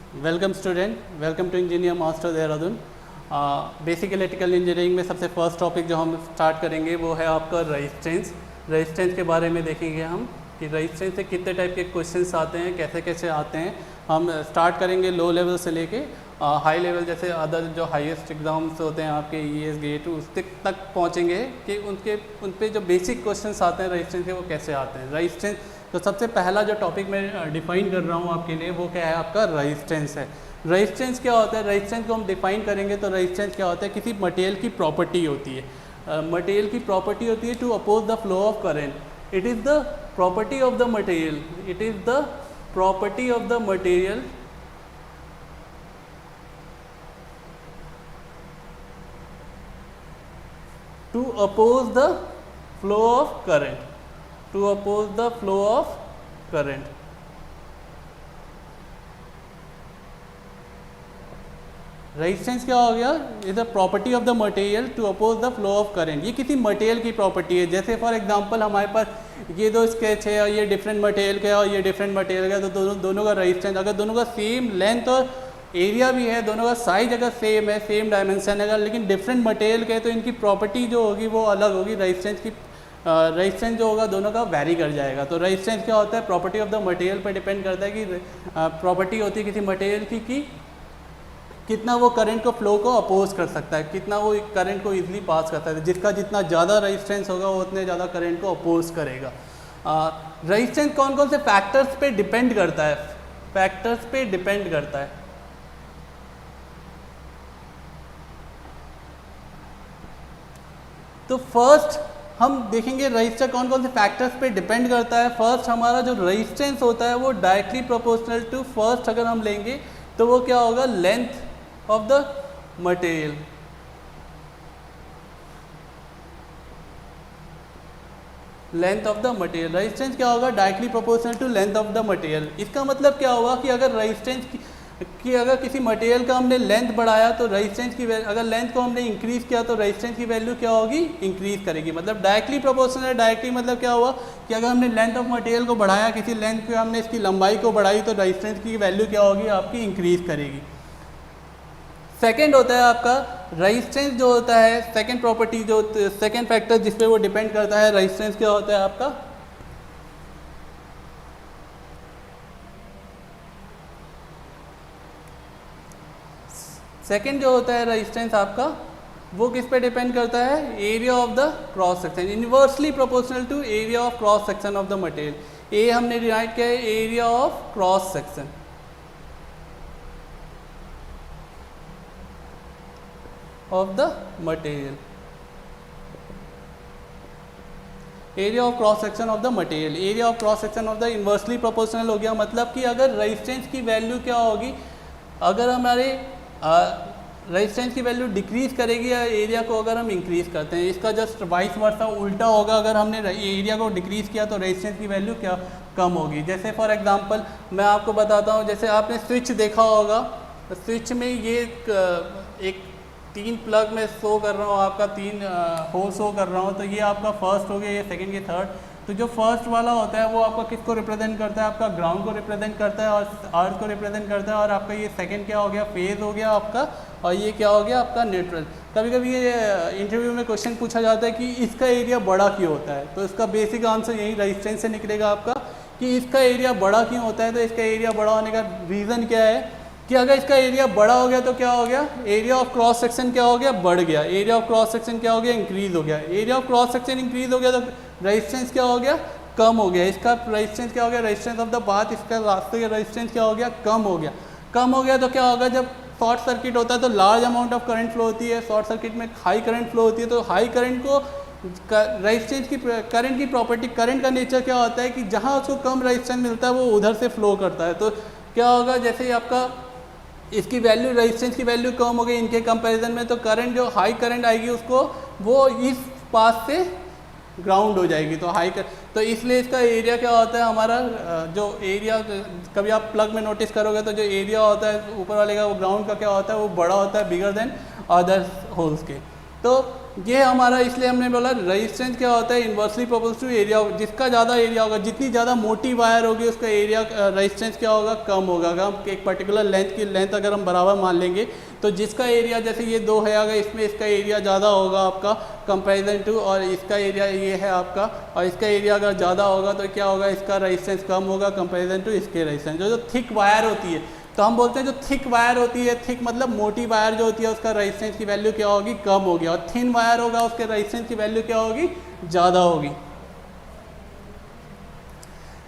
Welcome student, welcome to engineer master Dehradun. Basic electrical engineering में सबसे first topic जो हम स्टार्ट करेंगे वो है आपका रेजिस्टेंस। रेजिस्टेंस के बारे में देखेंगे हम कि रेजिस्टेंस से कितने टाइप के क्वेश्चंस आते हैं, कैसे कैसे आते हैं। हम स्टार्ट करेंगे लो लेवल से लेके हाई लेवल, जैसे अदर जो हाईएस्ट एग्ज़ाम्स होते हैं आपके ईएस गेट उस तक पहुँचेंगे कि उन पे जो बेसिक क्वेश्चंस आते हैं रेजिस्टेंस के वो कैसे आते हैं। रेजिस्टेंस तो सबसे पहला जो टॉपिक मैं डिफाइन कर रहा हूँ आपके लिए वो क्या है, आपका रेजिस्टेंस है। रेजिस्टेंस क्या होता है? रेजिस्टेंस को हम डिफाइन करेंगे तो रेजिस्टेंस क्या होता है, किसी मटेरियल की प्रॉपर्टी होती है। मटेरियल की प्रॉपर्टी होती है to oppose the flow of current. It is the property of the material, it is the property of the material to oppose the flow of current, to oppose the flow of current। Resistance क्या हो गया? Is a property of the material to oppose the flow of current. ये किसी material की property है। जैसे for example हमारे पास ये दो स्केच है और ये डिफरेंट मटेरियल का है और ये डिफरेंट मटेरियल का है, तो दोनों का रेजिस्टेंस अगर दोनों का सेम लेंथ और एरिया भी है, दोनों का साइज अगर सेम है, सेम डायमेंशन है, लेकिन डिफरेंट मटेरियल के, तो इनकी प्रॉपर्टी जो होगी वो अलग होगी। रेजिस्टेंस की रेजिस्टेंस जो होगा दोनों का वैरी कर जाएगा। तो रेजिस्टेंस क्या होता है? प्रॉपर्टी ऑफ द मटेरियल पर डिपेंड करता है कि प्रॉपर्टी होती है किसी मटेरियल की कि कितना वो करंट को फ्लो को अपोज कर सकता है, कितना वो करंट को इजीली पास करता है। जिसका जितना ज़्यादा रेजिस्टेंस होगा वो उतने ज़्यादा करंट को अपोज करेगा। रेजिस्टेंस कौन कौन से फैक्टर्स पे डिपेंड करता है? फैक्टर्स पे डिपेंड करता है। तो फर्स्ट हम देखेंगे रजिस्टर कौन कौन से फैक्टर्स पे डिपेंड करता है। फर्स्ट हमारा जो रेजिस्टेंस होता है वो डायरेक्टली प्रोपोर्शनल टू, फर्स्ट अगर हम लेंगे तो वो क्या होगा? Length of the material. Length of the material, resistance क्या होगा? Directly proportional to length of the material. इसका मतलब क्या होगा कि अगर रेजिस्टेंस कि अगर किसी मटेरियल का हमने लेंथ बढ़ाया तो रेजिस्टेंस की अगर लेंथ को हमने इंक्रीज़ किया तो रेजिस्टेंस की वैल्यू क्या होगी? इंक्रीज़ करेगी। मतलब डायरेक्टली प्रोपोर्शनल है। डायरेक्टली मतलब क्या हुआ कि अगर हमने लेंथ ऑफ मटेरियल को बढ़ाया, किसी लेंथ पे हमने इसकी लंबाई को बढ़ाई, तो रेजिस्टेंस की वैल्यू क्या होगी? आपकी इंक्रीज़ करेगी। सेकेंड होता है आपका रेजिस्टेंस जो होता है, सेकेंड प्रॉपर्टी जो सेकेंड फैक्टर जिस पे वो डिपेंड करता है, रेजिस्टेंस क्या होता है आपका? सेकेंड जो होता है रेजिस्टेंस आपका, वो किस पे डिपेंड करता है? Area of the cross section, inversely proportional to area of cross section of the material. ए हमने डिराइव किया है area of cross section of the material, area of cross section of the material. Area of cross section of the inversely proportional हो गया। मतलब कि अगर resistance की वैल्यू क्या होगी, अगर हमारे रेजिस्टेंस की वैल्यू डिक्रीज़ करेगी या एरिया को अगर हम इंक्रीज़ करते हैं, इसका जस्ट वाइस वर्सा उल्टा होगा। अगर हमने एरिया को डिक्रीज़ किया तो रेजिस्टेंस की वैल्यू क्या कम होगी। जैसे फॉर एग्जांपल मैं आपको बताता हूँ, जैसे आपने स्विच देखा होगा, स्विच में ये एक 3 प्लग में शो कर रहा हूँ, आपका 3 होल शो कर रहा हूँ। तो ये आपका फर्स्ट हो गया, ये सेकेंड, ये थर्ड। तो जो फर्स्ट वाला होता है वो आपका किसको रिप्रेजेंट करता है? आपका ग्राउंड को रिप्रेजेंट करता है और अर्थ को रिप्रेजेंट करता है। और आपका ये सेकंड क्या हो गया? फेज हो गया आपका। और ये क्या हो गया? आपका न्यूट्रल। कभी कभी ये इंटरव्यू में क्वेश्चन पूछा जाता है कि इसका एरिया बड़ा क्यों होता है, तो इसका बेसिक आंसर यही रेजिस्टेंस से निकलेगा आपका कि इसका एरिया बड़ा क्यों होता है। तो इसका एरिया बड़ा होने का रीज़न क्या है कि अगर इसका एरिया बड़ा हो गया तो क्या हो गया? एरिया ऑफ क्रॉस सेक्शन क्या हो गया? बढ़ गया। एरिया ऑफ क्रॉस सेक्शन क्या हो गया? इंक्रीज हो गया। Area of cross section increase हो गया तो रेजिस्टेंस क्या हो गया? कम हो गया। इसका रेजिस्टेंस क्या हो गया? रेजिस्टेंस ऑफ द पाथ, इसका रास्ते का रेजिस्टेंस क्या हो गया? कम हो गया। कम हो गया तो क्या होगा? जब शॉर्ट सर्किट होता है तो large amount of current flow होती है। शॉर्ट सर्किट में हाई करंट फ्लो होती है। तो हाई करंट को रेजिस्टेंस की करंट की प्रॉपर्टी, करंट का नेचर क्या होता है कि जहाँ उसको कम रेजिस्टेंस मिलता है वो उधर से फ्लो करता है। तो क्या होगा? जैसे ही आपका इसकी वैल्यू, रेजिस्टेंस की वैल्यू कम हो गई इनके कंपैरिजन में, तो करंट जो हाई करंट आएगी उसको वो इस पास से ग्राउंड हो जाएगी। तो तो इसलिए इसका एरिया क्या होता है हमारा, जो एरिया कभी आप प्लग में नोटिस करोगे तो जो एरिया होता है ऊपर वाले का, वो ग्राउंड का क्या होता है? वो बड़ा होता है, बिगर देन अदर होल्स के। तो ये हमारा, इसलिए हमने बोला रेजिस्टेंस क्या होता है, इन्वर्सली प्रोपोर्शनल टू एरिया। जिसका ज़्यादा एरिया होगा, जितनी ज़्यादा मोटी वायर होगी, उसका एरिया रेजिस्टेंस क्या होगा, कम होगा। अगर हम एक पर्टिकुलर लेंथ की लेंथ अगर हम बराबर मान लेंगे तो जिसका एरिया, जैसे ये 2 है, अगर इसमें इसका एरिया ज़्यादा होगा आपका कंपेरिजन टू, और इसका एरिया ये है आपका, और इसका एरिया अगर ज़्यादा होगा तो क्या होगा, इसका रेजिस्टेंस कम होगा कंपेरिजन टू इसके रेजिस्टेंस। जो थिक वायर होती है, तो हम बोलते हैं जो थिक वायर होती है, थिक मतलब मोटी वायर जो होती है, उसका रेजिस्टेंस की वैल्यू क्या होगी, कम होगी, और थिन वायर होगा उसके रेजिस्टेंस की वैल्यू क्या होगी, ज़्यादा होगी।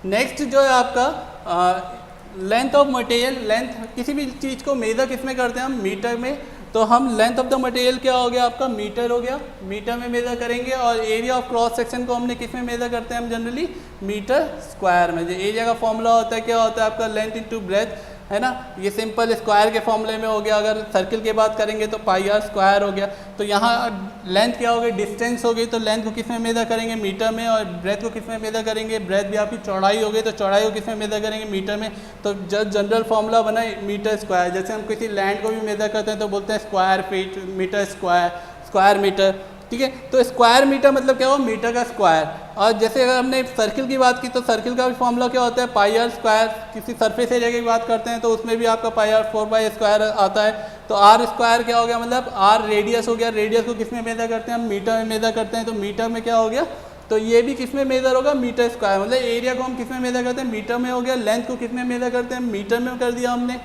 नेक्स्ट जो है आपका लेंथ ऑफ मटेरियल। लेंथ, किसी भी चीज़ को मेज़र किस में करते हैं हम, मीटर में। तो हम लेंथ ऑफ द मटेरियल क्या हो गया आपका, मीटर हो गया, मीटर में मेज़र करेंगे। और एरिया ऑफ क्रॉस सेक्शन को हमने किस में मेज़र करते हैं हम जनरली, मीटर स्क्वायर में। जो एरिया का फॉर्मूला होता है क्या होता है आपका, लेंथ इंटू ब्रेथ, है ना। ये सिंपल स्क्वायर के फॉर्मूले में हो गया। अगर सर्किल की बात करेंगे तो पाई आर स्क्वायर हो गया। तो यहाँ लेंथ क्या हो गई, डिस्टेंस हो गई। तो लेंथ को किस में मेज़र करेंगे, मीटर में। और ब्रेथ को किस में मेज़र करेंगे, ब्रेथ भी आपकी चौड़ाई हो गई, तो चौड़ाई को किस में मेज़र करेंगे, मीटर में। तो जब जनरल फॉर्मूला बना मीटर स्क्वायर, जैसे हम किसी लैंड को भी मेज़र करते हैं तो बोलते हैं square feet, metre square, square metre, ठीक है। तो स्क्वायर मीटर मतलब क्या हुआ, मीटर का स्क्वायर। और जैसे अगर हमने सर्किल की बात की तो सर्किल का भी फॉर्मूला क्या होता है, पाई आर स्क्वायर। किसी सरफेस एरिया की बात करते हैं तो उसमें भी आपका पाई आर 4 स्क्वायर आता है। तो आर स्क्वायर क्या हो गया, मतलब आर रेडियस हो गया। रेडियस को किस में मेज़र करते हैं हम, मीटर में मेज़र करते हैं। तो मीटर में क्या हो गया, तो ये भी किस में मेज़र होगा, मीटर स्क्वायर। मतलब एरिया को हम किस में मेज़र करते हैं, मीटर में हो गया। लेंथ को किस में मेज़र करते हैं, मीटर में कर दिया हमने।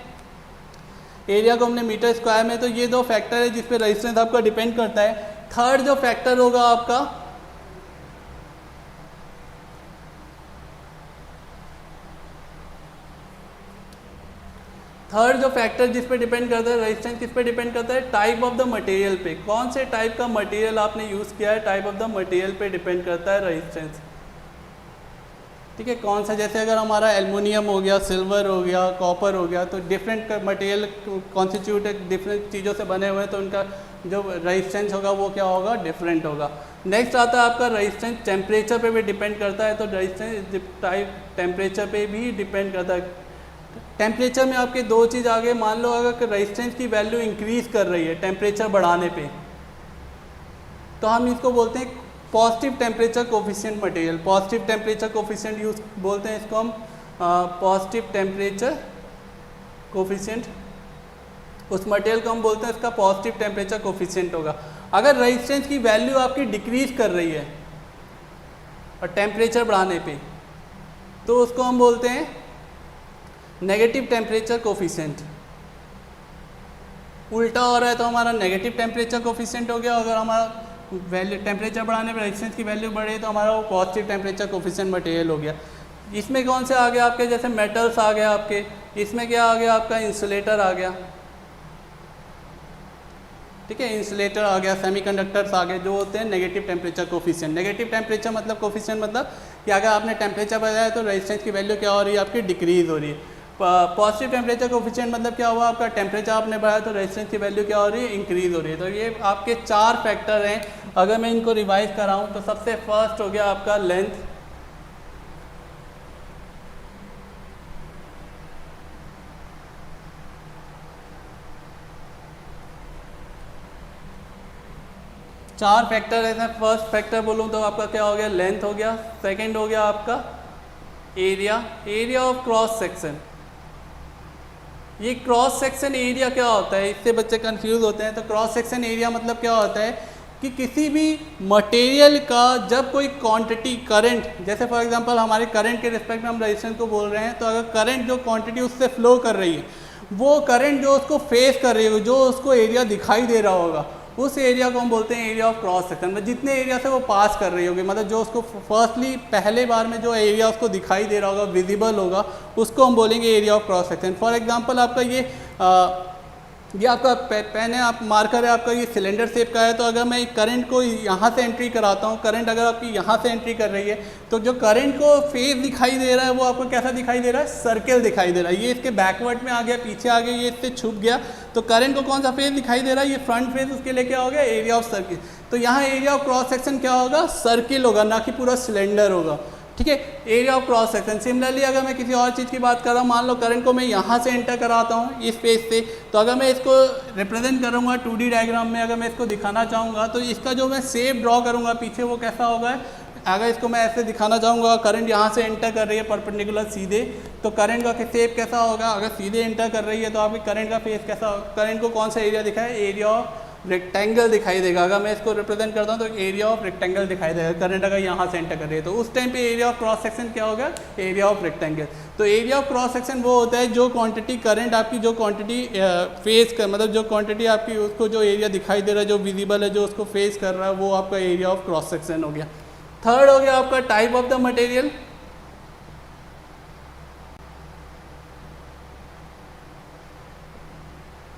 एरिया को हमने मीटर स्क्वायर में। तो ये 2 फैक्टर है जिस पे रेजिस्टेंस आपका डिपेंड करता है। थर्ड जो फैक्टर होगा आपका, थर्ड जो फैक्टर जिस पे डिपेंड करता है रेजिस्टेंस, किस पे डिपेंड करता है, टाइप ऑफ द मटेरियल पे। कौन से टाइप का मटेरियल आपने यूज़ किया है, टाइप ऑफ द मटेरियल पे डिपेंड करता है रेजिस्टेंस, ठीक है। कौन सा, जैसे अगर हमारा एल्युमिनियम हो गया, सिल्वर हो गया, कॉपर हो गया, तो डिफरेंट मटेरियल कॉन्स्टिट्यूट डिफरेंट चीज़ों से बने हुए हैं, तो उनका जो रेजिस्टेंस होगा वो क्या होगा, डिफरेंट होगा। नेक्स्ट आता है आपका रेजिस्टेंस, टेम्परेचर पे भी डिपेंड करता है। तो रेजिस्टेंस टाइप टेम्परेचर पे भी डिपेंड करता है। टेम्परेचर में आपके 2 चीज़ आ गए। मान लो अगर रेजिस्टेंस की वैल्यू इंक्रीज़ कर रही है टेम्परेचर बढ़ाने पे, तो हम इसको बोलते हैं positive temperature coefficient material. Positive temperature coefficient use बोलते हैं इसको हम, पॉजिटिव टेम्परेचर कोफिशिएंट। उस मटेरियल को हम बोलते हैं इसका पॉजिटिव टेम्परेचर कोफिशिएंट होगा। अगर रेजिस्टेंस की वैल्यू आपकी डिक्रीज कर रही है और टेम्परेचर बढ़ाने पे, तो उसको हम बोलते हैं नेगेटिव टेम्परेचर कोफिशिएंट। उल्टा हो रहा है तो हमारा नेगेटिव टेम्परेचर कोफिशिएंट हो गया। अगर हमारा वैल्यू टेम्परेचर बढ़ाने पर रेजिस्टेंस की वैल्यू बढ़े तो हमारा वो पॉजिटिव टेम्परेचर कोफिशिएंट मटेरियल हो गया। इसमें कौन से आ गया आपके, जैसे मेटल्स आ गया आपके। इसमें क्या आ गया आपका, इंसुलेटर आ गया, ठीक है। इंसुलेटर आ गया, सेमीकंडक्टर्स आ गए, जो होते हैं negative temperature coefficient. Negative temperature मतलब कोफिशिएंट मतलब कि अगर आपने टेम्परेचर बढ़ाया तो रेजिस्टेंस की वैल्यू क्या हो रही है आपकी, डिक्रीज हो रही है। पॉजिटिव टेम्परेचर कोफिशिएंट मतलब क्या हुआ, आपका टेम्परेचर आपने बढ़ाया तो रेजिस्टेंस की वैल्यू क्या हो रही है, इंक्रीज हो रही है। तो ये आपके 4 फैक्टर हैं। अगर मैं इनको रिवाइज कराऊँ तो सबसे फर्स्ट हो गया आपका लेंथ, चार फैक्टर ऐसे। फर्स्ट फैक्टर बोलूँ तो आपका क्या हो गया, लेंथ हो गया। सेकंड हो गया आपका area, area of cross section. ये क्रॉस सेक्शन एरिया क्या होता है, इससे बच्चे कंफ्यूज होते हैं। तो क्रॉस सेक्शन एरिया मतलब क्या होता है कि किसी भी मटेरियल का जब कोई क्वांटिटी करंट, जैसे फॉर एग्जांपल हमारे करंट के रिस्पेक्ट में हम रेजिस्टेंस को बोल रहे हैं, तो अगर करंट जो क्वांटिटी उससे फ्लो कर रही है, वो करंट जो उसको फेस कर रही है, जो उसको एरिया दिखाई दे रहा होगा, उस एरिया को हम बोलते हैं एरिया ऑफ क्रॉस सेक्शन। मतलब जितने एरिया से वो पास कर रही होगी, मतलब जो उसको फर्स्टली पहले बार में जो एरिया उसको दिखाई दे रहा होगा, विजिबल होगा, उसको हम बोलेंगे area of cross section. For example आपका ये आपका पेन है, आप मार्कर है आपका, ये सिलेंडर शेप का है। तो अगर मैं करंट को यहाँ से एंट्री कराता हूँ, करंट अगर आपकी यहाँ से एंट्री कर रही है, तो जो करंट को फेस दिखाई दे रहा है वो आपको कैसा दिखाई दे रहा है, सर्कल दिखाई दे रहा है। ये इसके बैकवर्ड में आ गया, पीछे आ गया, ये इससे छुप गया, तो करंट को कौन सा फेस दिखाई दे रहा है, ये फ्रंट फेस, उसके लिए क्या हो गया, एरिया ऑफ सर्किल। तो यहाँ एरिया ऑफ क्रॉस सेक्शन क्या होगा, सर्किल होगा, ना कि पूरा सिलेंडर होगा। ठीक है। Area of cross section, similarly अगर मैं किसी और चीज़ की बात कर रहा हूँ, मान लो करंट को मैं यहाँ से एंटर कराता हूँ इस फेस से, तो अगर मैं इसको रिप्रेजेंट करूँगा 2D डायग्राम में, अगर मैं इसको दिखाना चाहूँगा तो इसका जो मैं शेप ड्रॉ करूँगा पीछे वो कैसा होगा। अगर इसको मैं ऐसे दिखाना चाहूँगा, करंट यहाँ से एंटर कर रही है परपेंडिकुलर सीधे, तो करंट का शेप कैसा होगा। अगर सीधे एंटर कर रही है तो आपकी करंट का फेस कैसा होगा, करंट को कौन सा एरिया दिखा है, एरिया ऑफ रेक्टेंगल दिखाई देगा। अगर मैं इसको रिप्रेजेंट करता हूँ तो एरिया ऑफ रेक्टेंगल दिखाई देगा, करंट अगर यहाँ से एंटर कर रही है तो उस टाइम पे एरिया ऑफ क्रॉस सेक्शन क्या होगा, एरिया ऑफ रेक्टेंगल। तो एरिया ऑफ क्रॉस सेक्शन वो होता है जो क्वांटिटी करंट आपकी, जो क्वांटिटी फेस कर, मतलब जो क्वांटिटी आपकी उसको जो एरिया दिखाई दे रहा है, जो विजिबल है, जो उसको फेस कर रहा है, वो आपका एरिया ऑफ क्रॉस सेक्शन हो गया। थर्ड हो गया आपका type of the material,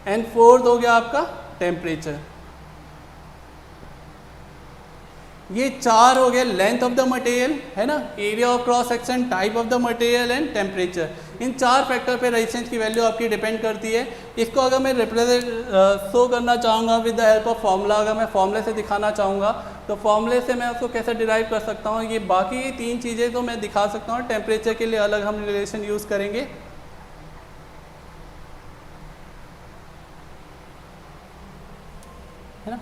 and fourth हो गया आपका टेम्परेचर। ये चार हो गए लेंथ ऑफ द मटेरियल, है ना, area of cross section, type of the material and temperature. इन चार फैक्टर पे रेजिस्टेंस की वैल्यू आपकी डिपेंड करती है। इसको अगर मैं रिप्रेजेंट शो करना चाहूँगा with the help of formula, अगर मैं फॉर्मूले से दिखाना चाहूँगा तो फॉर्मूले से मैं उसको कैसे डिराइव कर सकता हूँ। ये बाकी तीन चीज़ें तो मैं दिखा सकता हूँ, टेम्परेचर के लिए अलग हम रिलेशन यूज़ करेंगे। है ना,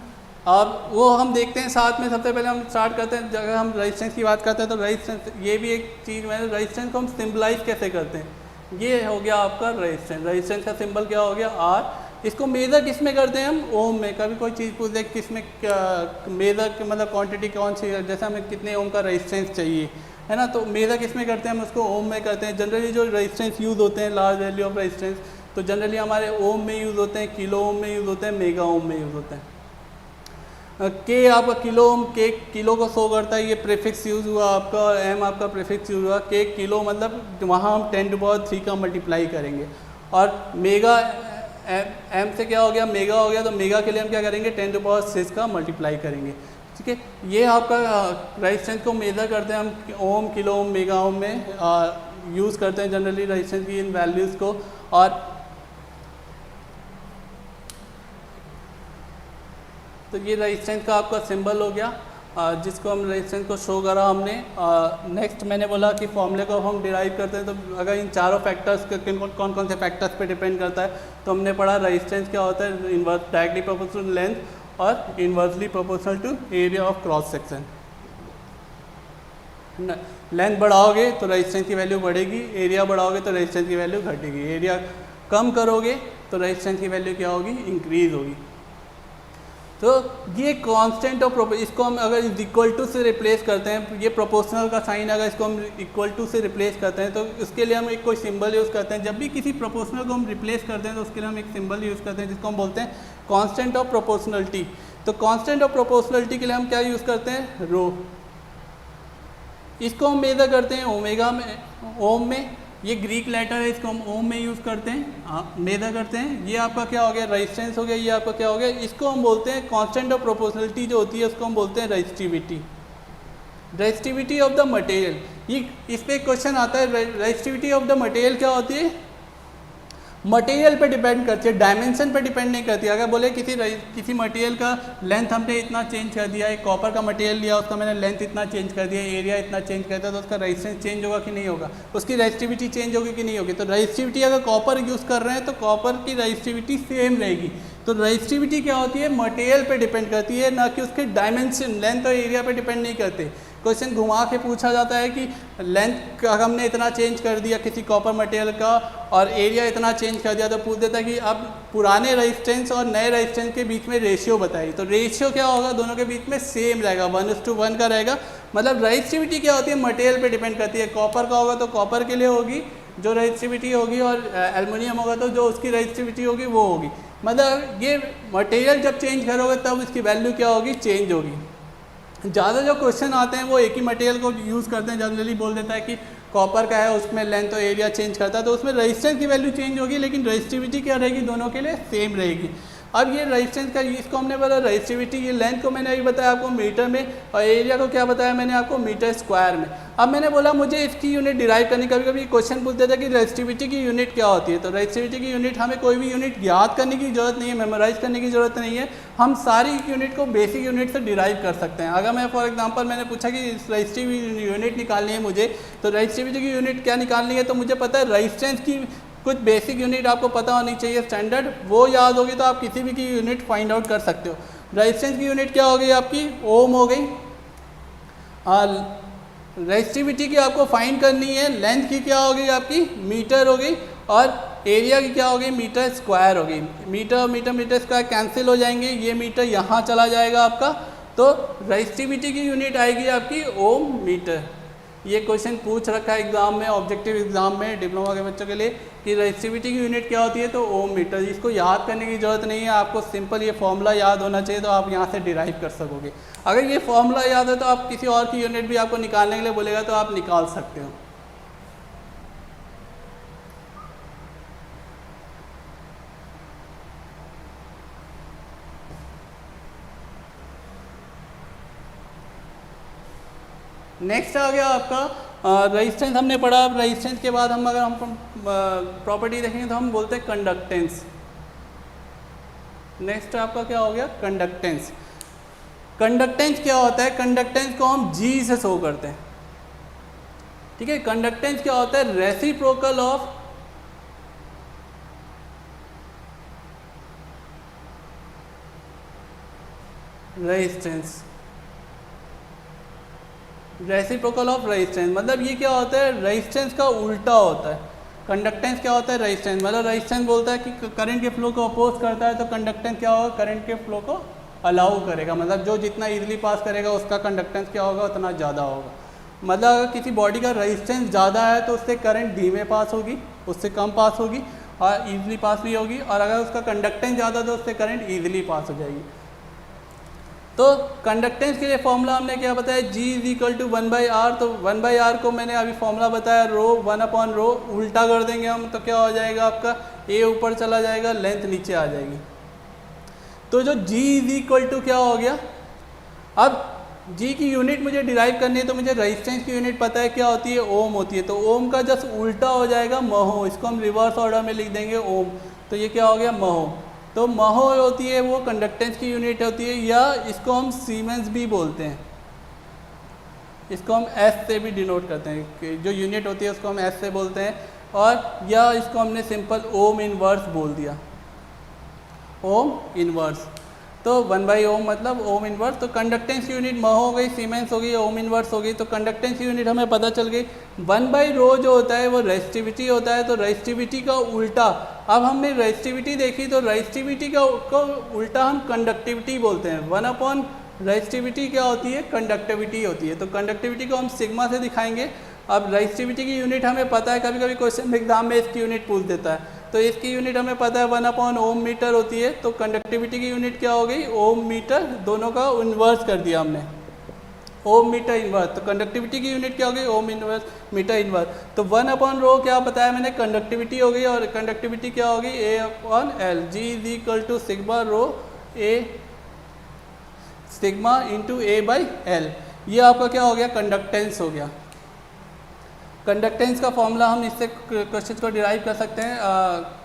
अब वो हम देखते हैं साथ में। सबसे पहले हम स्टार्ट करते हैं, अगर हम रेजिस्टेंस की बात करते हैं तो रेजिस्टेंस, ये भी एक चीज़ मैंने, रेजिस्टेंस को हम सिंबलाइज कैसे करते हैं। ये हो गया आपका रेजिस्टेंस, रेजिस्टेंस का सिंबल क्या हो गया, आर। इसको मेज़र किस में करते हैं हम, ओम में। कभी कोई चीज़ पूछ दे किस में मेज़र, मतलब क्वांटिटी कौन सी है, जैसे हमें कितने ओम का रेजिस्टेंस चाहिए, है ना, तो मेज़र किस में करते हैं हम, उसको ओम में करते हैं। जनरली जो रेजिस्टेंस यूज़ होते हैं, लार्ज वैल्यू ऑफ रेजिस्टेंस, तो जनरली हमारे ओम में यूज़ होते हैं, किलो ओम में यूज़ होते हैं, मेगा ओम में यूज़ होते हैं। के आपका किलो ओम, के किलो को शो करता है, ये प्रीफिक्स यूज़ हुआ आपका, और एम आपका प्रीफिक्स यूज़ हुआ। के किलो मतलब वहाँ हम 10⁻³ का मल्टीप्लाई करेंगे। और मेगा, एम से क्या हो गया, मेगा हो गया, तो मेगा के लिए हम क्या करेंगे, 10⁻6 का मल्टीप्लाई करेंगे। ठीक है, ये आपका रेजिस्टेंस को मेज़र करते हैं हम ओम, किलो ओम, मेगा ओम में यूज़ करते हैं जनरली रेजिस्टेंस की इन वैल्यूज़ को। और तो ये रेजिस्टेंस का आपका सिंबल हो गया, जिसको हम रेजिस्टेंस को शो करा हमने। नेक्स्ट मैंने बोला कि फॉर्मूले को हम डिराइव करते हैं, तो अगर इन चारों फैक्टर्स कौन कौन से फैक्टर्स पे डिपेंड करता है, तो हमने पढ़ा रेजिस्टेंस क्या होता है, इनवर्स डायरेक्टली प्रोपोर्शनल लेंथ और inversely proportional to area of cross section. Length बढ़ाओगे तो रेजिस्टेंस की वैल्यू बढ़ेगी, एरिया बढ़ाओगे तो रेजिस्टेंस की वैल्यू घटेगी, एरिया कम करोगे तो रेजिस्टेंस की वैल्यू क्या होगी, इंक्रीज होगी। तो ये कांस्टेंट ऑफ, इसको हम अगर इक्वल टू से रिप्लेस करते हैं, ये प्रोपोर्शनल का साइन अगर इसको हम इक्वल टू से रिप्लेस करते हैं तो उसके लिए हम एक कोई सिंबल यूज़ करते हैं। जब भी किसी प्रोपोर्शनल को हम रिप्लेस करते हैं तो उसके लिए हम एक सिंबल यूज़ करते हैं जिसको हम बोलते हैं कांस्टेंट ऑफ प्रोपोर्शनलिटी। तो कांस्टेंट ऑफ प्रोपोर्शनलिटी के लिए हम क्या यूज़ करते हैं, रो। इसको हम मेजर करते हैं ओमेगा में, ओम में। ये ग्रीक लेटर है, इसको हम ओम में यूज़ करते हैं, मेजर करते हैं। ये आपका क्या हो गया, रेजिस्टेंस हो गया। ये आपका क्या हो गया, इसको हम बोलते हैं कांस्टेंट ऑफ प्रोपोर्शनलिटी जो होती है उसको हम बोलते हैं resistivity, resistivity of the material. ये इस पर क्वेश्चन आता है, रेजिस्टिविटी ऑफ द मटेरियल क्या होती है, मटेरियल पे डिपेंड करती है, डायमेंशन पे डिपेंड नहीं करती। अगर बोले किसी मटेरियल का लेंथ हमने इतना चेंज कर दिया, एक कॉपर का मटेरियल लिया, उसका मैंने लेंथ इतना चेंज कर दिया, एरिया इतना चेंज कर दिया, तो उसका रेजिस्टेंस चेंज होगा कि नहीं होगा, उसकी रेजिस्टिविटी चेंज होगी कि नहीं होगी। तो रेजिस्टिविटी अगर कॉपर यूज़ कर रहे हैं तो कॉपर की रेजिस्टिविटी सेम रहेगी। तो रेजिस्टिविटी क्या होती है, मटेरियल पे डिपेंड करती है, ना कि उसके डायमेंशन, लेंथ और एरिया पे डिपेंड नहीं करते। क्वेश्चन घुमा के पूछा जाता है कि लेंथ का हमने इतना चेंज कर दिया किसी कॉपर मटेरियल का और एरिया इतना चेंज कर दिया, तो पूछ देता है कि अब पुराने रेजिस्टेंस और नए रेजिस्टेंस के बीच में रेशियो बताइए। तो रेशियो क्या होगा, दोनों के बीच में सेम रहेगा, 1:1 का रहेगा। मतलब रेजिस्टिविटी क्या होती है, मटेरियल पे डिपेंड करती है। कॉपर का होगा तो कॉपर के लिए होगी जो रेजिस्टिविटी होगी, और एल्युमिनियम होगा तो जो उसकी रेजिस्टिविटी होगी वो होगी। मतलब ये मटेरियल जब चेंज करोगे तब इसकी वैल्यू क्या होगी, चेंज होगी। ज़्यादा जो क्वेश्चन आते हैं वो एक ही मटेरियल को यूज़ करते हैं, जनरली बोल देता है कि कॉपर का है उसमें लेंथ और एरिया चेंज करता है, तो उसमें रेजिस्टेंस की वैल्यू चेंज होगी लेकिन रेजिस्टिविटी क्या रहेगी, दोनों के लिए सेम रहेगी। अब ये रेजिस्टेंस का इसको हमने बोला रेजिस्टिविटी, ये लेंथ को मैंने अभी बताया आपको मीटर में और एरिया को क्या बताया मैंने आपको मीटर स्क्वायर में। अब मैंने बोला मुझे इसकी यूनिट डिराइव करनी, कभी कभी क्वेश्चन पूछते थे कि रेजिस्टिविटी की यूनिट क्या होती है। तो रेजिस्टिविटी की यूनिट हमें कोई भी यूनिट याद करने की जरूरत नहीं है, मेमोराइज करने की जरूरत नहीं है, हम सारी यूनिट को बेसिक यूनिट से डिराइव कर सकते हैं। अगर मैं फॉर एग्जांपल मैंने पूछा कि रेजिस्टिविटी यूनिट निकालनी है मुझे, तो रेजिस्टिविटी की यूनिट क्या निकालनी है, तो मुझे पता है रेजिस्टेंस की कुछ बेसिक यूनिट आपको पता होनी चाहिए स्टैंडर्ड, वो याद होगी तो आप किसी भी की यूनिट फाइंड आउट कर सकते हो। रेजिस्टेंस की यूनिट क्या हो गई आपकी, ओम हो गई। रेजिस्टिविटी की आपको फाइंड करनी है, लेंथ की क्या हो गई आपकी, मीटर हो गई, और एरिया की क्या हो गई, मीटर स्क्वायर हो गई। Metre metre metre square cancel हो जाएंगे, ये मीटर यहाँ चला जाएगा आपका, तो रेजिस्टिविटी की यूनिट आएगी आपकी ओम मीटर। ये क्वेश्चन पूछ रखा है एग्जाम में, ऑब्जेक्टिव एग्जाम में डिप्लोमा के बच्चों के लिए कि रेजिस्टिविटी की यूनिट क्या होती है, तो ओम मीटर। इसको याद करने की जरूरत नहीं है, आपको सिंपल ये फॉर्मूला याद होना चाहिए, तो आप यहाँ से डिराइव कर सकोगे। अगर ये फॉर्मूला याद है तो आप किसी और की यूनिट भी आपको निकालने के लिए बोलेगा तो आप निकाल सकते हो। नेक्स्ट आ गया आपका रेजिस्टेंस हमने पढ़ा। अब रेजिस्टेंस के बाद हम अगर हम प्रॉपर्टी देखेंगे तो हम बोलते हैं कंडक्टेंस। नेक्स्ट आपका क्या हो गया, कंडक्टेंस। कंडक्टेंस क्या होता है, कंडक्टेंस को हम जी से शो करते हैं, ठीक है। कंडक्टेंस क्या होता है, reciprocal of resistance. Reciprocal of resistance मतलब ये क्या होता है, रेजिस्टेंस का उल्टा होता है। कंडक्टेंस क्या होता है, रेजिस्टेंस मतलब रेजिस्टेंस बोलता है कि करंट के फ्लो को अपोज करता है, तो कंडक्टेंस क्या होगा, करंट के फ्लो को अलाउ करेगा, मतलब जो जितना इजीली पास करेगा उसका कंडक्टेंस क्या होगा, उतना ज़्यादा होगा। मतलब अगर किसी बॉडी का रेजिस्टेंस ज़्यादा है तो उससे करंट धीमे पास होगी, उससे कम पास होगी और ईजिली पास भी होगी, और अगर उसका कंडक्टेंस ज़्यादा तो उससे करंट ईजिली पास हो जाएगी। तो कंडक्टेंस के लिए फॉर्मूला हमने क्या बताया, G is equal to 1/r। तो 1/r को मैंने अभी फॉर्मूला बताया, रो 1/रो उल्टा कर देंगे हम तो क्या हो जाएगा आपका, A ऊपर चला जाएगा, लेंथ नीचे आ जाएगी। तो जो G इज इक्वल टू क्या हो गया, अब G की यूनिट मुझे डिराइव करनी है तो मुझे रेजिस्टेंस की यूनिट पता है क्या होती है, ओम होती है। तो ओम का जस्ट उल्टा हो जाएगा महो, इसको हम रिवर्स ऑर्डर में लिख देंगे ओम। तो ये क्या हो गया, महो। तो महो होती है वो कंडक्टेंस की यूनिट होती है, या इसको हम सीमेंस भी बोलते हैं, इसको हम एस से भी डिनोट करते हैं, कि जो यूनिट होती है उसको हम एस से बोलते हैं, और या इसको हमने सिंपल ओम इनवर्स बोल दिया, ओम इनवर्स। तो 1/ओम मतलब ओम इनवर्स। तो कंडक्टेंस यूनिट महो हो गई, सीमेंस हो गई, ओम इनवर्स हो गई। तो कंडक्टेंस यूनिट हमें पता चल गई। 1/रो जो होता है वो रेजिस्टिविटी होता है, तो रेजिस्टिविटी का उल्टा, अब हमने रेजिस्टिविटी देखी तो रेजिस्टिविटी को उल्टा हम कंडक्टिविटी बोलते हैं। 1/, रेजिस्टिविटी क्या होती है, कंडक्टिविटी होती है। तो कंडक्टिविटी को हम सिग्मा से दिखाएंगे। अब रेजिस्टिविटी की यूनिट हमें पता है, कभी कभी क्वेश्चन एग्जाम में इसकी यूनिट पूछ देता है, तो इसकी यूनिट हमें पता है 1/ओम मीटर होती है। तो कंडक्टिविटी की यूनिट क्या हो गई, ओम मीटर, दोनों का इन्वर्स कर दिया हमने, ओम मीटर इन्वर्स। तो कंडक्टिविटी की यूनिट क्या हो गई, ओम इन्वर्स मीटर इन्वर्स। तो 1/रो क्या बताया मैंने, कंडक्टिविटी हो गई, और कंडक्टिविटी क्या हो गई, A/L। G is equal to sigma rho A sigma into A/L। ये आपका क्या हो गया, कंडक्टेंस हो गया। कंडक्टेंस का फॉर्मूला हम इससे क्वेश्चन को डिराइव कर सकते हैं।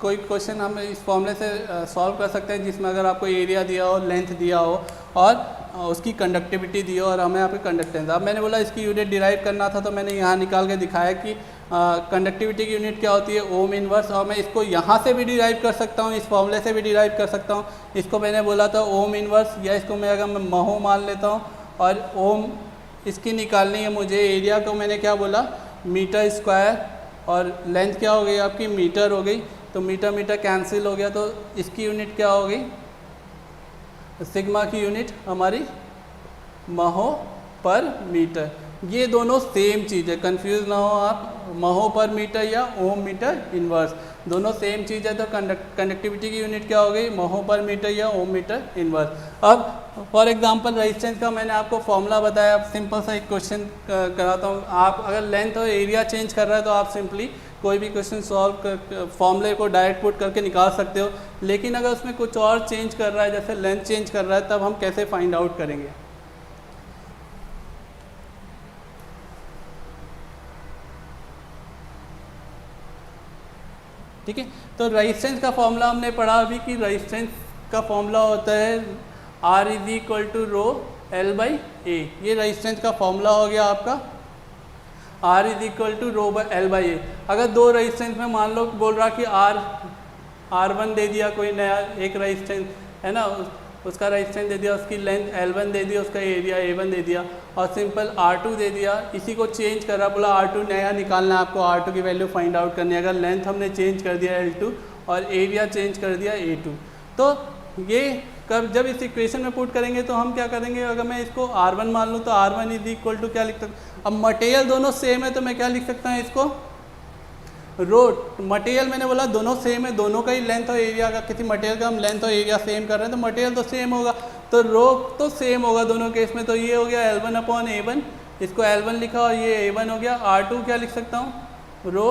कोई क्वेश्चन हम इस फॉर्मूले से सॉल्व कर सकते हैं जिसमें अगर आपको एरिया दिया हो, लेंथ दिया हो और उसकी कंडक्टिविटी दी हो, और हमें यहाँ पे कंडक्टेंस। अब मैंने बोला इसकी यूनिट डिराइव करना था तो मैंने यहाँ निकाल के दिखाया कि कंडक्टिविटी की यूनिट क्या होती है, ओम इनवर्स। और मैं इसको यहाँ से भी डिराइव कर सकता हूँ, इस फॉर्मूले से भी डिराइव कर सकता हूँ। इसको मैंने बोला था ओम इनवर्स, या इसको मैं अगर मैं महो मान लेता हूँ, और ओम इसकी निकालनी है मुझे। एरिया को मैंने क्या बोला, मीटर स्क्वायर, और लेंथ क्या हो गई आपकी, मीटर हो गई। तो मीटर मीटर कैंसिल हो गया, तो इसकी यूनिट क्या हो गई, सिग्मा की यूनिट हमारी महो पर मीटर। ये दोनों सेम चीज़ है, कंफ्यूज ना हो आप, महो पर मीटर या ओम मीटर इनवर्स दोनों सेम चीज़ है। तो कंडक्टिविटी की यूनिट क्या हो गई, महो पर मीटर या ओम मीटर इनवर्स। अब फॉर एग्जांपल रेजिस्टेंस का मैंने आपको फॉर्मूला बताया। अब सिंपल सा एक क्वेश्चन कराता हूँ। आप अगर लेंथ और एरिया चेंज कर रहा है तो आप सिंपली कोई भी क्वेश्चन सॉल्व कर फॉर्मूले को डायरेक्ट पुट करके निकाल सकते हो, लेकिन अगर उसमें कुछ और चेंज कर रहा है, जैसे लेंथ चेंज कर रहा है, तब हम कैसे फाइंड आउट करेंगे। ठीक है, तो रेजिस्टेंस का फॉर्मूला हमने पढ़ा अभी कि रेजिस्टेंस का फॉर्मूला होता है R is equal to rho L by A. ये रेजिस्टेंस का फॉर्मूला हो गया आपका, R is equal to rho L by A. अगर दो रेजिस्टेंस में मान लो बोल रहा कि R1 दे दिया कोई नया एक रेजिस्टेंस है ना, उसका रेजिस्टेंस दे दिया, उसकी लेंथ L1 दे दिया, उसका एरिया A1 दे दिया, और सिंपल R2 दे दिया, इसी को चेंज करा, बोला R2 नया निकालना है आपको, R2 की वैल्यू फाइंड आउट करनी है। अगर लेंथ हमने चेंज कर दिया L2 और एरिया चेंज कर दिया A2, तो ये कब जब इस इक्वेशन में पुट करेंगे तो हम क्या करेंगे, अगर मैं इसको R1 मान लूँ तो R1 इज इक्वल टू क्या लिख सकता हूँ, अब मटेरियल दोनों सेम है तो मैं क्या लिख सकता हूँ इसको, रो मटेरियल मैंने बोला दोनों सेम है, दोनों का ही लेंथ और एरिया का, किसी मटेरियल का हम लेंथ और एरिया सेम कर रहे हैं तो मटेरियल तो सेम होगा, तो रो तो सेम होगा दोनों केस में। तो ये हो गया L1 अपॉन A1, इसको L1 लिखा और ये A1 हो गया। R2 क्या लिख सकता हूँ, रो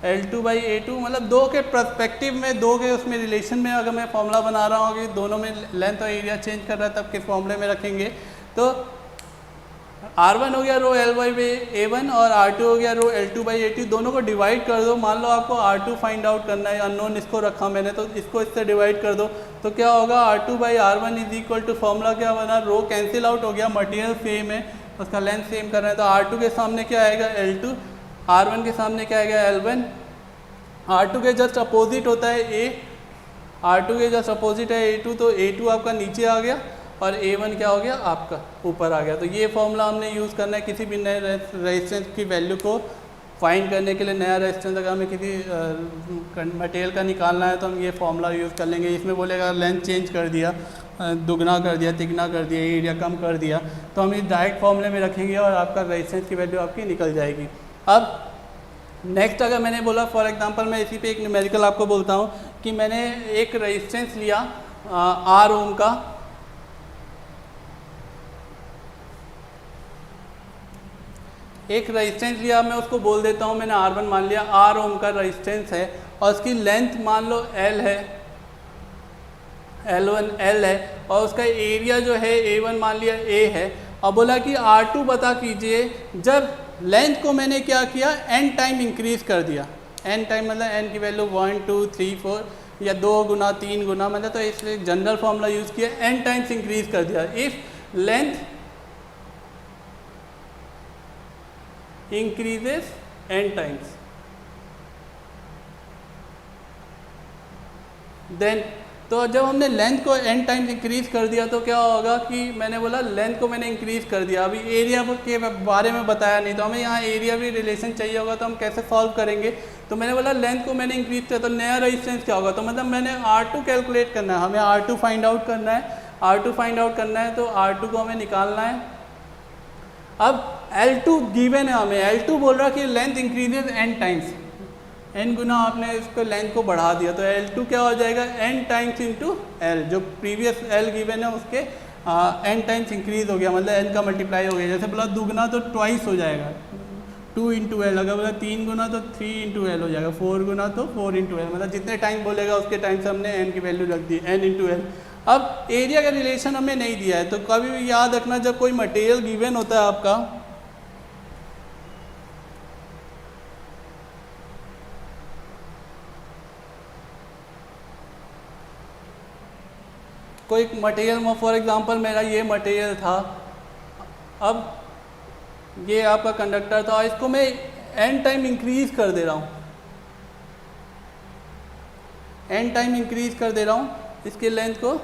L2 बाई A2, मतलब दो के पर्सपेक्टिव में, दो के उसमें रिलेशन में अगर मैं फॉर्मूला बना रहा हूँ कि दोनों में लेंथ और एरिया चेंज कर रहा है तब किस फॉर्मूले में रखेंगे, तो R1 हो गया रो L बाई A1 और R2 हो गया रो L2 बाई A2, दोनों को डिवाइड कर दो। मान लो आपको R2 फाइंड आउट करना है, अननोन इसको रखा मैंने, तो इसको इससे डिवाइड कर दो तो क्या होगा, R2 by R1 is equal to formula क्या बना, रो कैंसिल आउट हो गया, मटेरियल सेम है, उसका लेंथ सेम कर रहे हैं, तो R2 के सामने क्या आएगा L2, R1 के सामने क्या आएगा L1, R2 के जस्ट अपोजिट होता है A, R2 के जस्ट अपोजिट है A2, तो A2 आपका नीचे आ गया और A1 क्या हो गया आपका ऊपर आ गया। तो ये फॉर्मूला हमने यूज़ करना है किसी भी नए रेजिस्टेंस की वैल्यू को फाइंड करने के लिए। नया रेजिस्टेंस अगर हमें किसी मटेरियल का निकालना है तो हम ये फॉर्मूला यूज़ कर लेंगे। इसमें बोलेगा लेंथ चेंज कर दिया, दुगना कर दिया, तिगना कर दिया, एरिया कम कर दिया, तो हम इस डायरेक्ट फॉर्मूले में रखेंगे और आपका रेजिस्टेंस की वैल्यू आपकी निकल जाएगी। अब नेक्स्ट अगर मैंने बोला फॉर एग्जांपल मैं इसी पे एक न्यूमेरिकल आपको बोलता हूँ कि मैंने एक रेजिस्टेंस लिया R ओम का, एक रेजिस्टेंस लिया, मैं उसको बोल देता हूँ मैंने R1 मान लिया, R ओम का रेजिस्टेंस है और उसकी लेंथ मान लो L है, L1 L है, और उसका एरिया जो है A1 मान लिया A है। अब बोला कि R2 पता कीजिए जब लेंथ को मैंने क्या किया, n टाइम इंक्रीज कर दिया, n टाइम मतलब n की वैल्यू 1 2 3 4 या 2 गुना 3 गुना, मतलब तो इसलिए जनरल फॉर्मूला यूज़ किया, n टाइम्स इंक्रीज कर दिया। If length increases n times then, तो जब हमने लेंथ को n टाइम्स इंक्रीज कर दिया तो क्या होगा कि मैंने बोला लेंथ को मैंने इंक्रीज कर दिया, अभी एरिया के बारे में बताया नहीं, तो हमें यहाँ एरिया भी रिलेशन चाहिए होगा तो हम कैसे सॉल्व करेंगे। तो मैंने बोला लेंथ को मैंने इंक्रीज किया तो नया रेजिस्टेंस क्या होगा, तो मतलब मैंने R2 कैलकुलेट करना है, हमें R2 फाइंड आउट करना है, R2 फाइंड आउट करना है, तो R2 को हमें निकालना है। अब L2 गिवन है हमें, L2 बोल रहा कि length increases n times, n गुना आपने इसको लेंथ को बढ़ा दिया, तो L2 क्या हो जाएगा n टाइम्स इंटू L, जो प्रीवियस L गिवन है उसके n टाइम्स इंक्रीज हो गया, मतलब n का मल्टीप्लाई हो गया। जैसे बोला दुगना तो ट्वाइस हो जाएगा 2 इंटू एल, अगर बोला 3 गुना तो 3 इंटू एल हो जाएगा, 4 गुना तो 4 इंटू एल, मतलब जितने टाइम बोलेगा उसके टाइम से हमने n की वैल्यू रख दी, n इंटू एल। अब एरिया का रिलेशन हमें नहीं दिया है, तो कभी भी याद रखना जब कोई मटेरियल गिवन होता है आपका, कोई मटेरियल में फॉर एग्जांपल मेरा ये मटेरियल था, अब ये आपका कंडक्टर था, इसको मैं n टाइम इंक्रीज कर दे रहा हूँ, n टाइम इंक्रीज कर दे रहा हूँ इसके लेंथ को,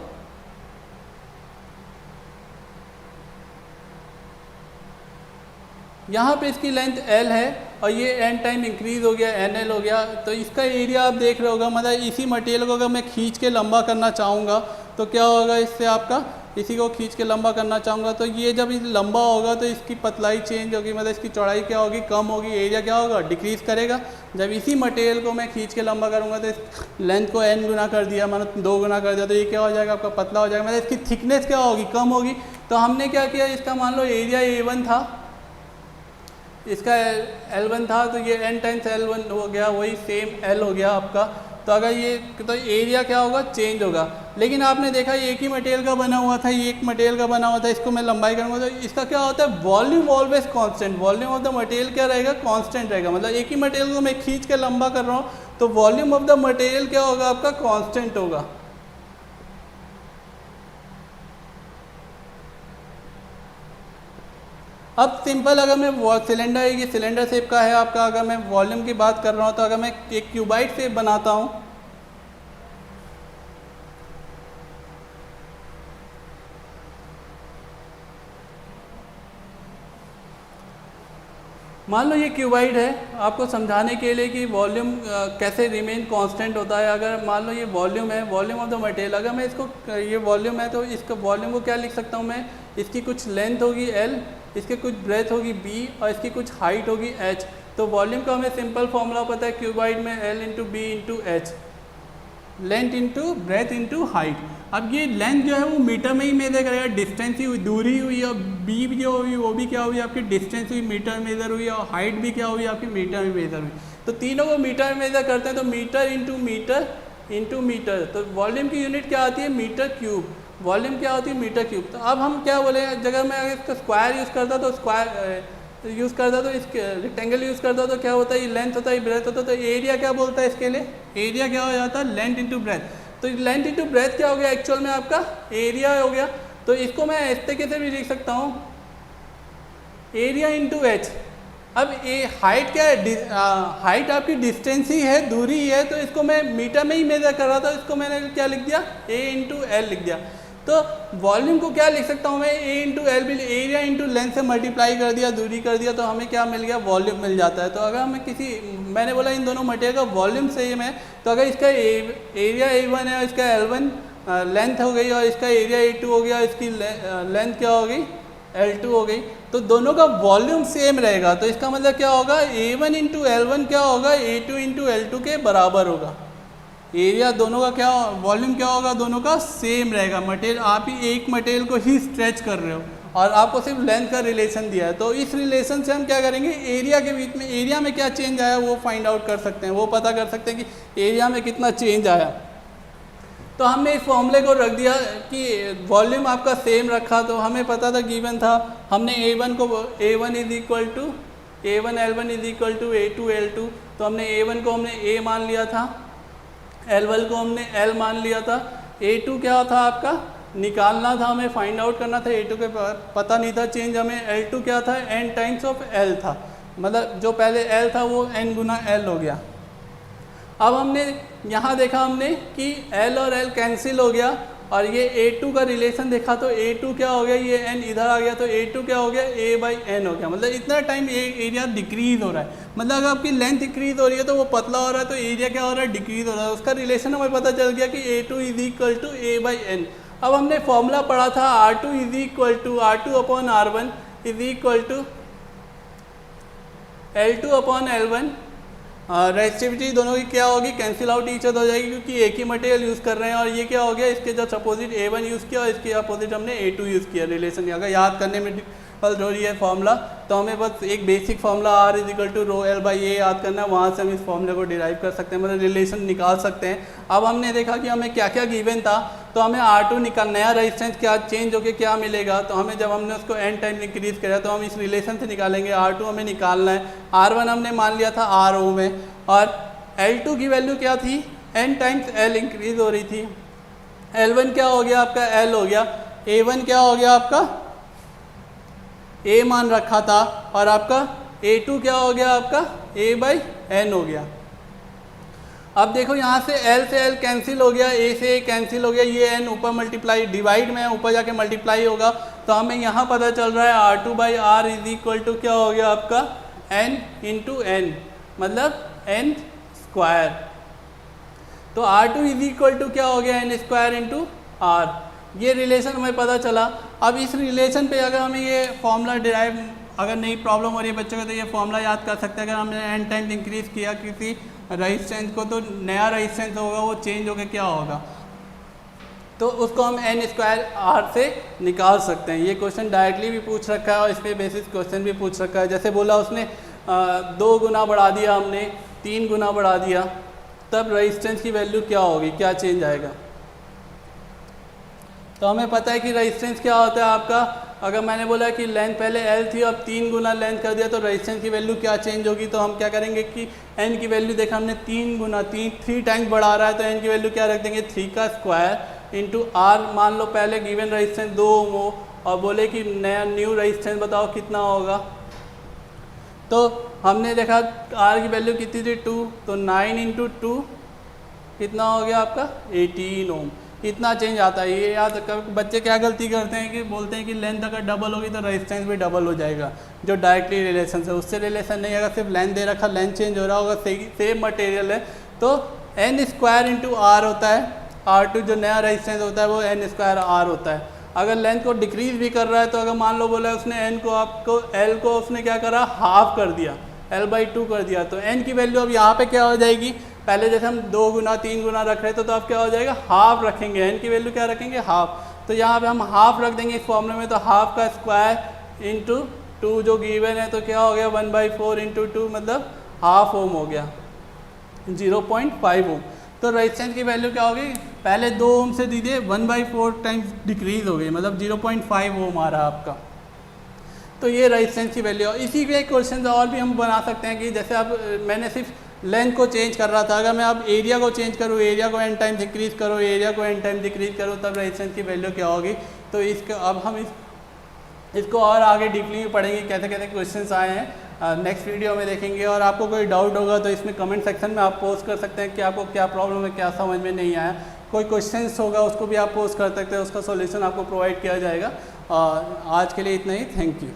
यहाँ पे इसकी लेंथ L है और ये n टाइम इंक्रीज हो गया, NL हो गया, तो इसका एरिया आप देख रहे होगा, मतलब इसी मटेरियल को अगर मैं खींच के लंबा करना चाहूँगा तो क्या होगा, इससे आपका इसी को खींच के लंबा करना चाहूँगा तो ये जब लंबा होगा तो इसकी पतलाई चेंज होगी, मतलब इसकी चौड़ाई क्या होगी, कम होगी, एरिया क्या होगा, डिक्रीज करेगा। जब इसी मटेरियल को मैं खींच के लंबा करूँगा तो इस लेंथ को n गुना कर दिया, मतलब 2 गुना कर दिया, तो ये क्या हो जाएगा आपका पतला हो जाएगा, मतलब इसकी थिकनेस क्या होगी, कम होगी। तो हमने क्या किया, इसका मान लो एरिया A1 था, इसका L1 था तो ये n टाइम्स L1 हो गया, वही सेम L हो गया आपका। तो अगर ये तो एरिया क्या होगा, चेंज होगा। लेकिन आपने देखा एक ही मटेरियल का बना हुआ था, ये एक मटेरियल का बना हुआ था, इसको मैं लंबाई करूँगा तो इसका क्या होता है, volume always constant, volume of the material क्या रहेगा, कांस्टेंट रहेगा। मतलब एक ही मटेरियल को मैं खींच के लंबा कर रहा हूँ तो वॉल्यूम ऑफ द मटेरियल क्या होगा आपका, कांस्टेंट होगा। अब सिंपल अगर मैं सिलेंडर, ये सिलेंडर शेप का है आपका, अगर मैं वॉल्यूम की बात कर रहा हूँ तो अगर मैं एक क्यूबाइड शेप बनाता हूँ, मान लो ये क्यूबाइड है, आपको समझाने के लिए कि वॉल्यूम कैसे रिमेन कांस्टेंट होता है। अगर मान लो ये वॉल्यूम है, वॉल्यूम ऑफ द मटेरियल, अगर मैं इसको, ये वॉल्यूम है तो इसका वॉल्यूम को क्या लिख सकता हूँ मैं, इसकी कुछ लेंथ होगी L, इसकी कुछ ब्रेथ होगी B और इसकी कुछ हाइट होगी H। तो वॉल्यूम का हमें सिंपल फॉर्मूला पता है क्यूबाइड में L into B into H, length into breadth into height. अब ये लेंथ जो है वो मीटर में ही मेजर करेगा, डिस्टेंस ही दूरी हुई, और बी जो हुई वो भी क्या हुई आपकी डिस्टेंस हुई, मीटर मेजर हुई, और हाइट भी क्या हुई आपकी मीटर में मेजर हुई। तो तीनों को मीटर में मेजर करते हैं तो मीटर इंटू मीटर, तो वॉल्यूम की यूनिट क्या आती है, मीटर क्यूब। वॉल्यूम क्या होती है, मीटर क्यूब। तो अब हम क्या बोले, जगह मैं अगर इसका स्क्वायर यूज़ करता तो स्क्वायर यूज़ करता तो इसके रेक्टेंगल यूज़ करता तो क्या होता है, ये लेंथ होता है, ब्रेथ होता है। तो एरिया क्या बोलता है इसके लिए, एरिया क्या हो जाता है, लेंथ इंटू ब्रेथ। तो लेंथ इंटू ब्रेथ क्या हो गया, एक्चुअल में आपका एरिया हो गया। तो इसको मैं इस तरीके से भी लिख सकता हूँ, एरिया इंटू एच। अब ये हाइट क्या है, हाइट आपकी डिस्टेंस ही है, दूरी ही है, तो इसको मैं मीटर में ही मेजर कर रहा था, इसको मैंने क्या लिख दिया, ए इंटू एल लिख दिया। तो वॉल्यूम को क्या लिख सकता हूँ मैं, ए इंटू एल भी, एरिया इंटू लेंथ से मल्टीप्लाई कर दिया, दूरी कर दिया, तो हमें क्या मिल गया, वॉल्यूम मिल जाता है। तो अगर हमें किसी, मैंने बोला इन दोनों मटेरियल का वॉल्यूम सेम है, तो अगर इसका एरिया A1 है और इसका L1 लेंथ हो गई और इसका एरिया A2 हो गया, इसकी लेंथ क्या हो गई, L2 हो गई, तो दोनों का वॉल्यूम सेम रहेगा। तो इसका मतलब क्या होगा, A1 इंटू L1 क्या होगा, A2 इंटू L2 के बराबर होगा। एरिया दोनों का क्या, वॉल्यूम क्या होगा, दोनों का सेम रहेगा। मटेरियल, आप ही एक मटेरियल को ही स्ट्रेच कर रहे हो और आपको सिर्फ लेंथ का रिलेशन दिया है। तो इस रिलेशन से हम क्या करेंगे, एरिया के बीच में, एरिया में क्या चेंज आया वो फाइंड आउट कर सकते हैं, वो पता कर सकते हैं कि एरिया में कितना चेंज आया। तो हमने इस फॉर्मूले को रख दिया कि वॉल्यूम आपका सेम रखा, तो हमें पता था, गिवन था, हमने A1 को, A1 is equal to A1 L1 is equal to A2 L2, तो हमने A1 को हमने A मान लिया था, L1 को हमने L मान लिया था। A2 क्या था आपका, निकालना था, हमें फाइंड आउट करना था। A2 के पता नहीं था चेंज हमें। L2 क्या था, n टाइम्स ऑफ L था, मतलब जो पहले L था वो n गुना L हो गया। अब हमने यहाँ देखा हमने कि L और L कैंसिल हो गया और ये A2 का रिलेशन देखा, तो A2 क्या हो गया, ये n इधर आ गया, तो A2 क्या हो गया, A/n हो गया। मतलब इतना टाइम एरिया डिक्रीज हो रहा है, मतलब अगर आपकी लेंथ इंक्रीज हो रही है तो वो पतला हो रहा है, तो एरिया क्या हो रहा है, डिक्रीज हो रहा है। उसका रिलेशन हमें पता चल गया कि A2 is equal to A/n। अब हमने फॉर्मूला पढ़ा था R2 is equal to R2 upon R1 is equal to L2 upon L1। Resistivity दोनों की क्या होगी, कैंसिल आउट ईच अदर हो जाएगी, क्योंकि एक ही मटेरियल यूज़ कर रहे हैं। और ये क्या हो गया, इसके जस्ट अपोजिट A1 यूज़ किया और इसके अपोजिट हमने A2 यूज़ किया। रिलेशन अगर याद करने में डिफिकल्ट हो रही है फॉर्मूला, तो हमें बस एक basic formula R is equal to rho L by A याद करना है, वहाँ से हम इस फॉर्मूले को डिराइव कर सकते हैं, मतलब रिलेशन निकाल सकते हैं। अब हमने देखा कि हमें क्या क्या गिवन था, तो हमें R2 निकाल, नया रेजिस्टेंस क्या चेंज होकर क्या मिलेगा, तो हमें जब हमने उसको n टाइम इंक्रीज किया तो हम इस रिलेशन से निकालेंगे। R2 हमें निकालना है, R1 हमने मान लिया था RO में, और L2 की वैल्यू क्या थी, n टाइम्स L इंक्रीज हो रही थी। L1 क्या हो गया आपका, L हो गया। A1 क्या हो गया आपका, A मान रखा था, और आपका A2 क्या हो गया आपका, A/n हो गया। अब देखो यहाँ से L से L कैंसिल हो गया, A से A कैंसिल हो गया, ये n ऊपर मल्टीप्लाई, डिवाइड में ऊपर जाके मल्टीप्लाई होगा, तो हमें यहाँ पता चल रहा है R2/R इज इक्वल टू क्या हो गया आपका, n इंटू n, मतलब n स्क्वायर। तो R2 इज इक्वल टू क्या हो गया, n स्क्वायर इंटू R। ये रिलेशन हमें पता चला। अब इस रिलेशन पे अगर हमें ये फॉर्मूला डिराइव, अगर नहीं प्रॉब्लम हो रही है बच्चों को, तो ये फॉर्मूला याद कर सकते हैं। अगर हमने n टाइम्स इंक्रीज किया किसी रेजिस्टेंस को, तो नया रेजिस्टेंस होगा वो चेंज होकर क्या होगा, तो उसको हम एन स्क्वायर आर से निकाल सकते हैं। ये क्वेश्चन डायरेक्टली भी पूछ रखा है और इस पे बेसिस क्वेश्चन भी पूछ रखा है। जैसे बोला उसने 2 गुना बढ़ा दिया, हमने 3 गुना बढ़ा दिया, तब रेजिस्टेंस की वैल्यू क्या होगी, क्या चेंज आएगा। तो हमें पता है कि रेजिस्टेंस क्या होता है आपका, अगर मैंने बोला कि लेंथ पहले L थी अब 3 गुना लेंथ कर दिया तो रेजिस्टेंस की वैल्यू क्या चेंज होगी। तो हम क्या करेंगे कि N की वैल्यू देखा हमने 3 गुना 3 टाइम्स बढ़ा रहा है तो N की वैल्यू क्या रख देंगे 3 का स्क्वायर इंटू R। मान लो पहले गिवन रेजिस्टेंस 2 ओम हो और बोले कि नया न्यू रेजिस्टेंस बताओ कितना होगा। तो हमने देखा R की वैल्यू कितनी थी 2, तो 9 इंटू 2 कितना हो गया आपका 18 ओम। कितना चेंज आता है ये याद। बच्चे क्या गलती करते हैं कि बोलते हैं कि लेंथ अगर डबल होगी तो रेजिस्टेंस भी डबल हो जाएगा, जो डायरेक्टली रिलेशन है उससे रिलेशन नहीं। अगर सिर्फ लेंथ दे रखा लेंथ चेंज हो रहा होगा, सेम मटेरियल है तो एन स्क्वायर इंटू आर होता है। R2 जो नया रेजिस्टेंस होता है वो एन स्क्वायर आर होता है। अगर लेंथ को डिक्रीज भी कर रहा है तो अगर मान लो बोला उसने एन को आपको एल को उसने क्या करा हाफ कर दिया, L/2 कर दिया, तो एन की वैल्यू अब यहाँ पे क्या हो जाएगी, पहले जैसे हम 2 गुना 3 गुना रख रहे थे तो अब क्या हो जाएगा हाफ रखेंगे, एन की वैल्यू क्या रखेंगे हाफ। तो यहाँ पे हम हाफ रख देंगे इस फॉर्मूले में, तो हाफ का स्क्वायर इंटू 2 जो गिवन है तो क्या हो गया 1/4 इंटू 2 मतलब हाफ ओम हो गया 0.5 ओम। तो रेजिस्टेंस की वैल्यू क्या होगी, पहले 2 ओम से दीजिए 1/4 टाइम्स डिक्रीज हो गई मतलब 0.5 ओम आ रहा आपका। तो ये रेजिस्टेंस की वैल्यू। इसी पे क्वेश्चन और भी हम बना सकते हैं कि जैसे अब मैंने सिर्फ लेंथ को चेंज कर रहा था, अगर मैं अब एरिया को चेंज करूँ, एरिया को n टाइम डिक्रीज करो, एरिया को n टाइम डिक्रीज करो, तब रेजिस्टेंस की वैल्यू क्या होगी। तो इसका अब हम इसको और आगे डीपली में पढ़ेंगे कैसे कैसे क्वेश्चंस आए हैं, नेक्स्ट वीडियो में देखेंगे। और आपको कोई डाउट होगा तो इसमें कमेंट सेक्शन में आप पोस्ट कर सकते हैं कि आपको क्या प्रॉब्लम है, क्या समझ में नहीं आया। कोई क्वेश्चंस होगा उसको भी आप पोस्ट कर सकते हैं, उसका सॉल्यूशन आपको प्रोवाइड किया जाएगा। आज के लिए इतना ही, थैंक यू।